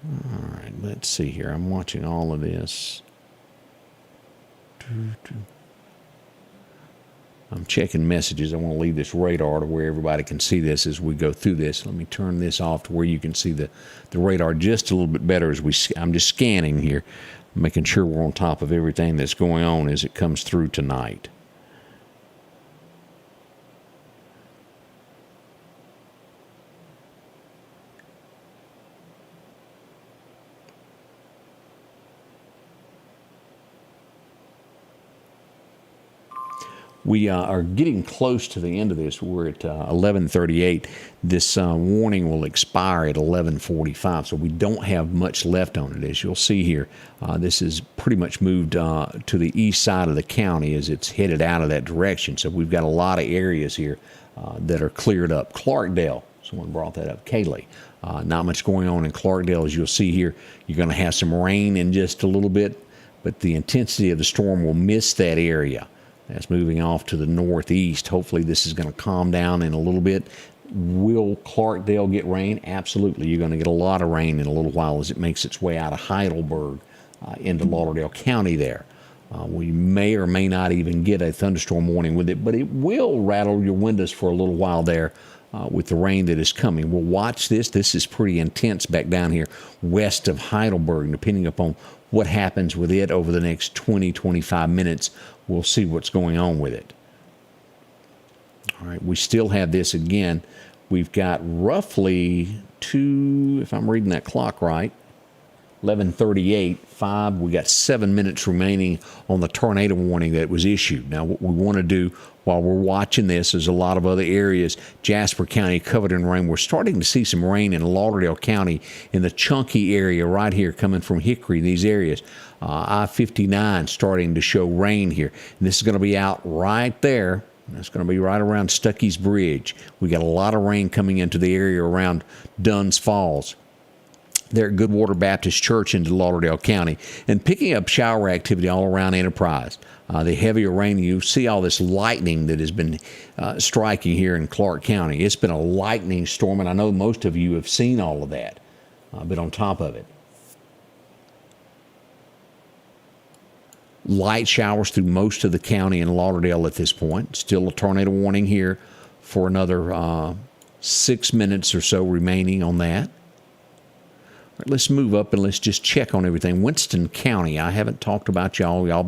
Speaker 1: All right, let's see here. I'm watching all of this. I'm checking messages. I want to leave this radar to where everybody can see this as we go through this. Let me turn this off to where you can see the radar just a little bit better as I'm just scanning here, making sure we're on top of everything that's going on as it comes through tonight. We are getting close to the end of this. We're at 11:38. This warning will expire at 11:45, so we don't have much left on it. As you'll see here, this is pretty much moved to the east side of the county as it's headed out of that direction. So we've got a lot of areas here that are cleared up. Clarkdale, someone brought that up. Kaylee, not much going on in Clarkdale. As you'll see here, you're going to have some rain in just a little bit, but the intensity of the storm will miss that area. That's moving off to the northeast. Hopefully this is going to calm down in a little bit. Will Clarkdale get rain? Absolutely. You're going to get a lot of rain in a little while as it makes its way out of Heidelberg into Lauderdale County there. We may or may not even get a thunderstorm warning with it, but it will rattle your windows for a little while there with the rain that is coming. We'll watch this. This is pretty intense back down here west of Heidelberg. Depending upon what happens with it over the next 20, 25 minutes, we'll see what's going on with it. All right, we still have this again. We've got roughly if I'm reading that clock right, 11:38, 5. We got 7 minutes remaining on the tornado warning that was issued. Now, what we want to do while we're watching this is a lot of other areas, Jasper County covered in rain. We're starting to see some rain in Lauderdale County in the chunky area right here coming from Hickory, these areas. I-59 starting to show rain here. And this is going to be out right there. That's going to be right around Stuckey's Bridge. We got a lot of rain coming into the area around Dunn's Falls. There at Goodwater Baptist Church into Lauderdale County, and picking up shower activity all around Enterprise. The heavier rain, you see all this lightning that has been striking here in Clarke County. It's been a lightning storm, and I know most of you have seen all of that, but on top of it. Light showers through most of the county in Lauderdale at this point. Still a tornado warning here for another 6 minutes or so remaining on that. All right, let's move up and let's just check on everything. Winston County, I haven't talked about y'all. Y'all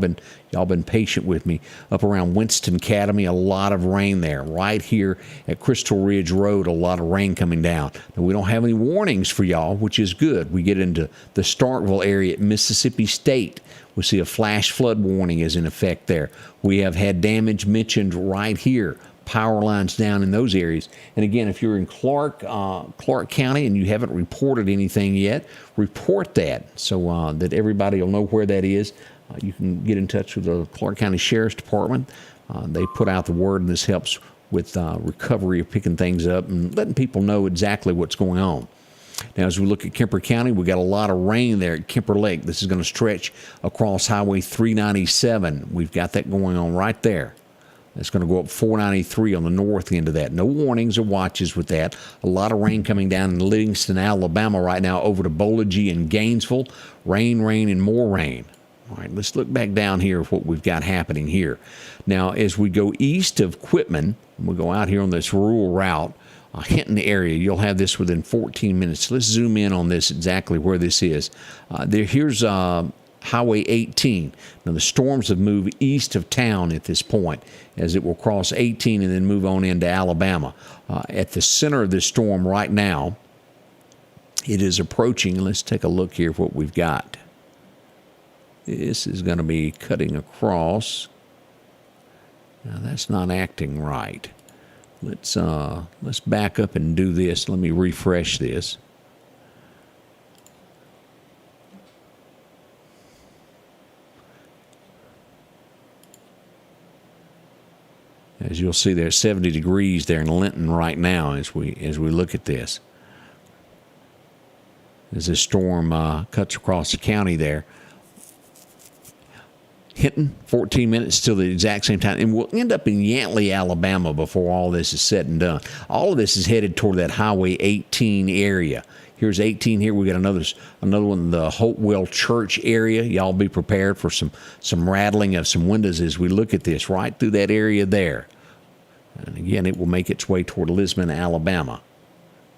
Speaker 1: been patient with me. Up around Winston Academy, a lot of rain there. Right here at Crystal Ridge Road, a lot of rain coming down. Now, we don't have any warnings for y'all, which is good. We get into the Starkville area at Mississippi State. We see a flash flood warning is in effect there. We have had damage mentioned right here. Power lines down in those areas. And again, if you're in Clarke County and you haven't reported anything yet, report that so that everybody will know where that is. You can get in touch with the Clarke County Sheriff's Department. They put out the word, and this helps with recovery of picking things up and letting people know exactly what's going on. Now, as we look at Kemper County, we got a lot of rain there at Kemper Lake. This is going to stretch across Highway 397. We've got that going on right there. It's going to go up 493 on the north end of that. No warnings or watches with that. A lot of rain coming down in Livingston, Alabama right now over to Bologee and Gainesville. Rain, and more rain. All right, let's look back down here at what we've got happening here. Now, as we go east of Quitman, we'll go out here on this rural route, Hinton area, you'll have this within 14 minutes. Let's zoom in on this, exactly where this is. Here's Highway 18. Now, the storms have moved east of town at this point, as it will cross 18 and then move on into Alabama. At the center of this storm right now, it is approaching. Let's take a look here at what we've got. This is going to be cutting across. Now, that's not acting right. Let's back up and do this. Let me refresh this. As you'll see, there's 70 degrees there in Linton right now as we look at this. As this storm cuts across the county there. Hinton, 14 minutes, still the exact same time. And we'll end up in Yantley, Alabama before all this is said and done. All of this is headed toward that Highway 18 area. Here's 18 here. We got another one, the Hopewell Church area. Y'all be prepared for some rattling of some windows as we look at this right through that area there. And again, it will make its way toward Lisbon, Alabama,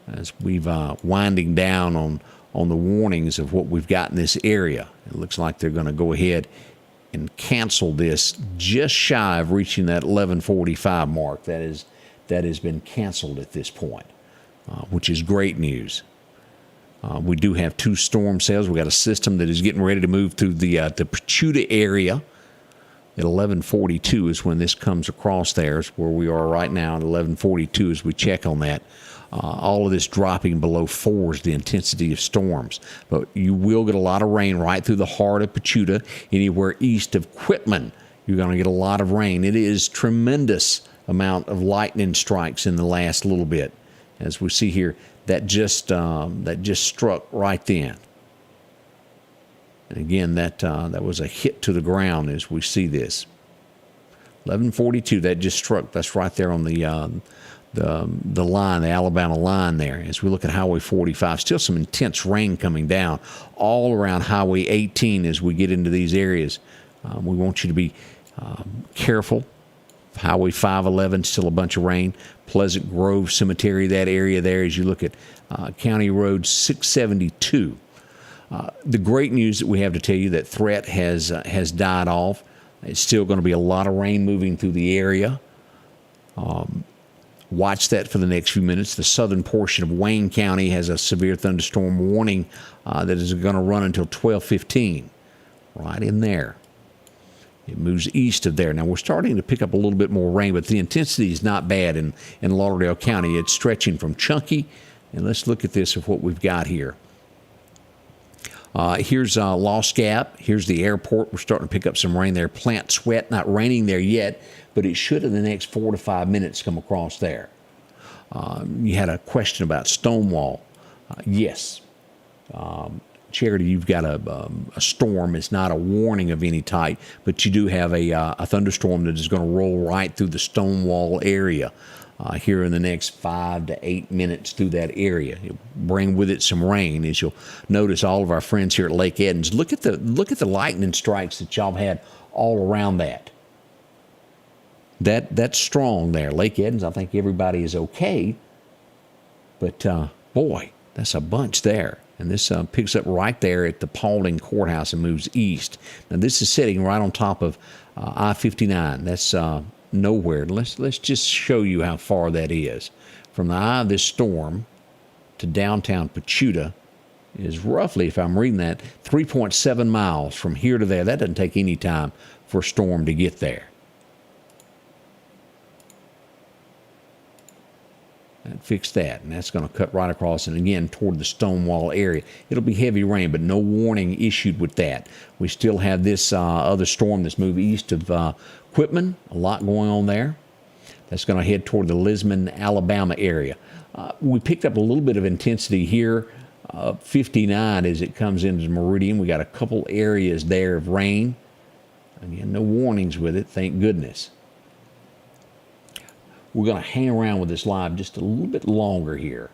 Speaker 1: as we've winding down on the warnings of what we've got in this area. It looks like they're going to go ahead and cancel this just shy of reaching that 11:45 mark. That has been canceled at this point, which is great news. We do have two storm cells. We got a system that is getting ready to move through the Pachuta area. At 11:42 is when this comes across there. Is where we are right now at 11:42 as we check on that. All of this dropping below 4 is the intensity of storms. But you will get a lot of rain right through the heart of Pachuta. Anywhere east of Quitman, you're going to get a lot of rain. It is tremendous amount of lightning strikes in the last little bit. As we see here, that just struck right then. And again, that was a hit to the ground as we see this. 11:42. That just struck. That's right there on the line, the Alabama line there. As we look at Highway 45, still some intense rain coming down all around Highway 18 as we get into these areas. We want you to be careful. Highway 511, still a bunch of rain. Pleasant Grove Cemetery, that area there, as you look at County Road 672. The great news that we have to tell you, that threat has died off. It's still going to be a lot of rain moving through the area. Watch that for the next few minutes. The southern portion of Waning County has a severe thunderstorm warning that is going to run until 12:15, right in there. It moves east of there. Now, we're starting to pick up a little bit more rain, but the intensity is not bad in Lauderdale County. It's stretching from chunky. And let's look at this of what we've got here. Here's Lost Gap. Here's the airport. We're starting to pick up some rain there. Plant Sweat, not raining there yet, but it should in the next 4 to 5 minutes come across there. You had a question about Stonewall. Yes. Charity, you've got a storm. It's not a warning of any type, but you do have a thunderstorm that is going to roll right through the Stonewall area here in the next 5 to 8 minutes through that area. It'll bring with it some rain, as you'll notice. All of our friends here at Lake Edens, look at the lightning strikes that y'all had all around that. That's strong there. Lake Edens, I think everybody is okay, but boy, that's a bunch there. And this picks up right there at the Paulding Courthouse and moves east. Now, this is sitting right on top of I-59. That's nowhere. Let's just show you how far that is. From the eye of this storm to downtown Pachuta is roughly, if I'm reading that, 3.7 miles from here to there. That doesn't take any time for a storm to get there. That fixed that, and that's going to cut right across, and again, toward the Stonewall area. It'll be heavy rain, but no warning issued with that. We still have this other storm that's moved east of Quitman. A lot going on there. That's going to head toward the Lisbon, Alabama area. We picked up a little bit of intensity here, 59 as it comes into the Meridian. We got a couple areas there of rain. Again, no warnings with it, thank goodness. We're going to hang around with this live just a little bit longer here,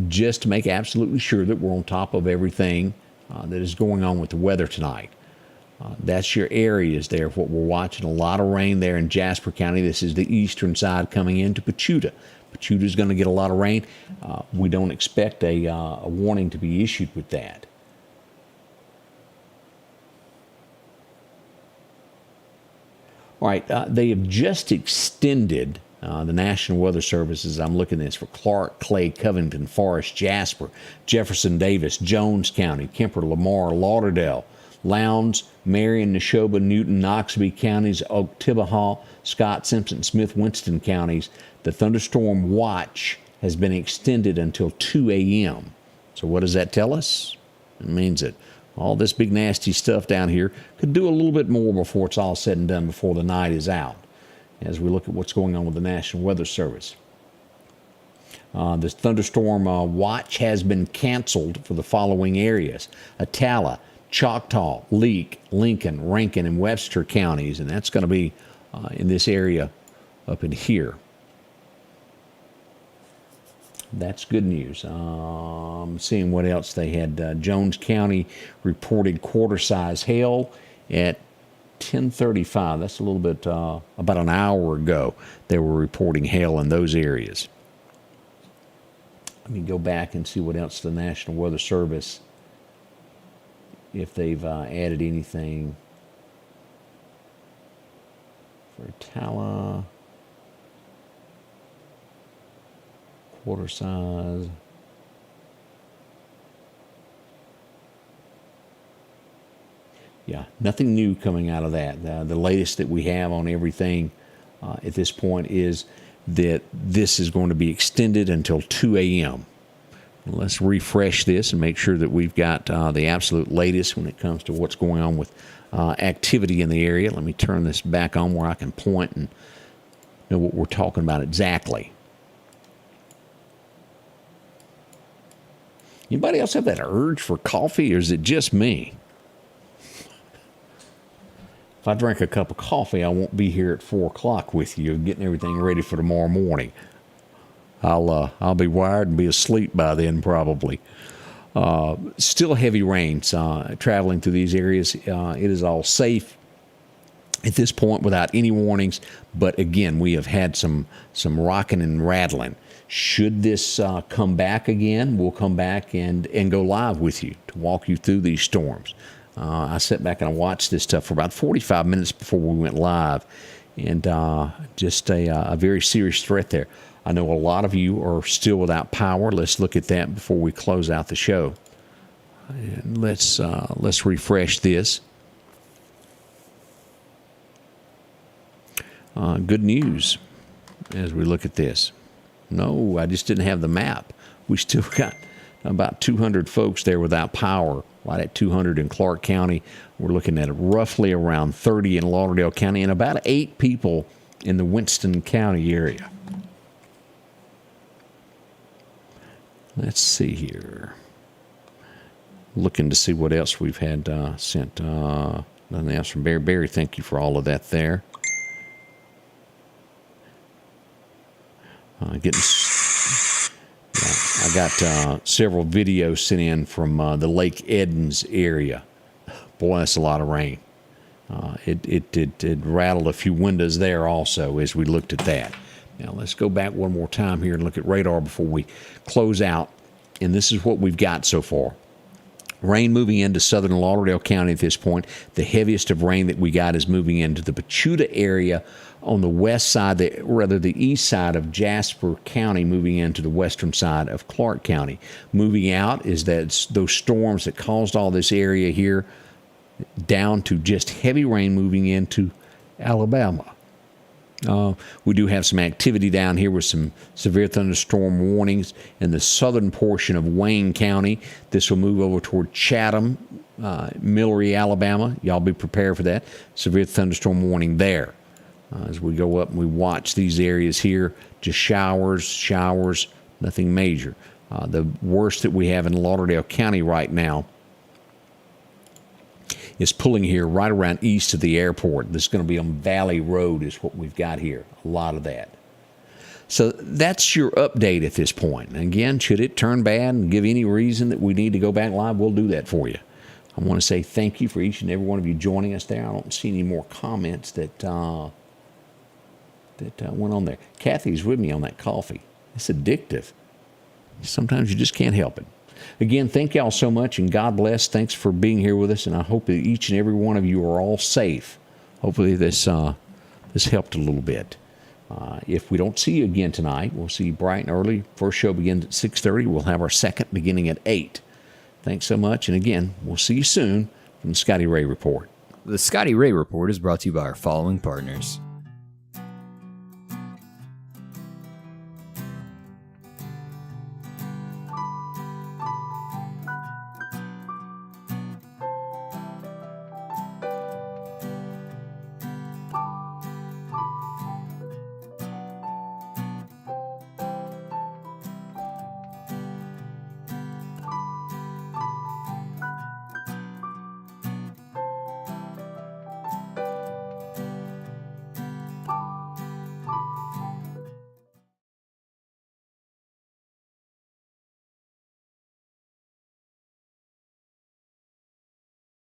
Speaker 1: just to make absolutely sure that we're on top of everything that is going on with the weather tonight. That's your areas there of what we're watching. A lot of rain there in Jasper County. This is the eastern side coming into Pachuta. Pachuta is going to get a lot of rain. We don't expect a warning to be issued with that. All right, they have just extended the National Weather Service, as I'm looking at this, for Clarke, Clay, Covington, Forest, Jasper, Jefferson Davis, Jones County, Kemper, Lamar, Lauderdale, Lowndes, Marion, Neshoba, Newton, Noxubee counties, Oktibbeha, Scott, Simpson, Smith, Winston counties. The thunderstorm watch has been extended until 2 a.m. So what does that tell us? It means that all this big nasty stuff down here could do a little bit more before it's all said and done, before the night is out, as we look at what's going on with the National Weather Service. This thunderstorm watch has been canceled for the following areas: Attala, Choctaw, Leake, Lincoln, Rankin, and Webster counties, and that's going to be in this area up in here. That's good news. Seeing what else they had. Jones County reported quarter-size hail at 10:35. That's a little bit, about an hour ago, they were reporting hail in those areas. Let me go back and see what else the National Weather Service, if they've added anything for Attala. Quarter size. Yeah, nothing new coming out of that. The latest that we have on everything at this point is that this is going to be extended until 2 a.m. Let's refresh this and make sure that we've got the absolute latest when it comes to what's going on with activity in the area. Let me turn this back on where I can point and know what we're talking about exactly. Anybody else have that urge for coffee, or is it just me? if I drink a cup of coffee, I won't be here at 4 o'clock with you, getting everything ready for tomorrow morning. I'll be wired and be asleep by then probably. Still heavy rains traveling through these areas. It is all safe at this point without any warnings. But again, we have had some rocking and rattling. Should this come back again, we'll come back and go live with you to walk you through these storms. I sat back and I watched this stuff for about 45 minutes before we went live, and just a very serious threat there. I know a lot of you are still without power. Let's look at that before we close out the show. And let's refresh this. Good news as we look at this. No, I just didn't have the map. We still got about 200 folks there without power, right at 200 in Clarke County. We're looking at roughly around 30 in Lauderdale County and about 8 people in the Winston County area. Let's see here. Looking to see what else we've had sent. Nothing else from Barry. Barry, thank you for all of that there. I got several videos sent in from the Lake Edens area. Boy, that's a lot of rain. It rattled a few windows there also as we looked at that. Now let's go back one more time here and look at radar before we close out. And this is what we've got so far. Rain moving into southern Lauderdale County at this point. The heaviest of rain that we got is moving into the Pachuta area on the west side, the east side of Jasper County, moving into the western side of Clarke County. Moving out is those storms that caused all this area here down to just heavy rain moving into Alabama. We do have some activity down here with some severe thunderstorm warnings in the southern portion of Waning County. This will move over toward Chatham, Millery, Alabama. Y'all be prepared for that. Severe thunderstorm warning there. As we go up and we watch these areas here, just showers, nothing major. The worst that we have in Lauderdale County right now is pulling here right around east of the airport. This is going to be on Valley Road is what we've got here, a lot of that. So that's your update at this point. And again, should it turn bad and give any reason that we need to go back live, we'll do that for you. I want to say thank you for each and every one of you joining us there. I don't see any more comments that went on there. Kathy's with me on that coffee. It's addictive. Sometimes you just can't help it. Again, thank y'all so much, and God bless. Thanks for being here with us, and I hope that each and every one of you are all safe. Hopefully this helped a little bit. If we don't see you again tonight, we'll see you bright and early. First show begins at 6:30. We'll have our second beginning at 8. Thanks so much, and again, we'll see you soon from the Scotty Ray Report.
Speaker 2: The Scotty Ray Report is brought to you by our following partners: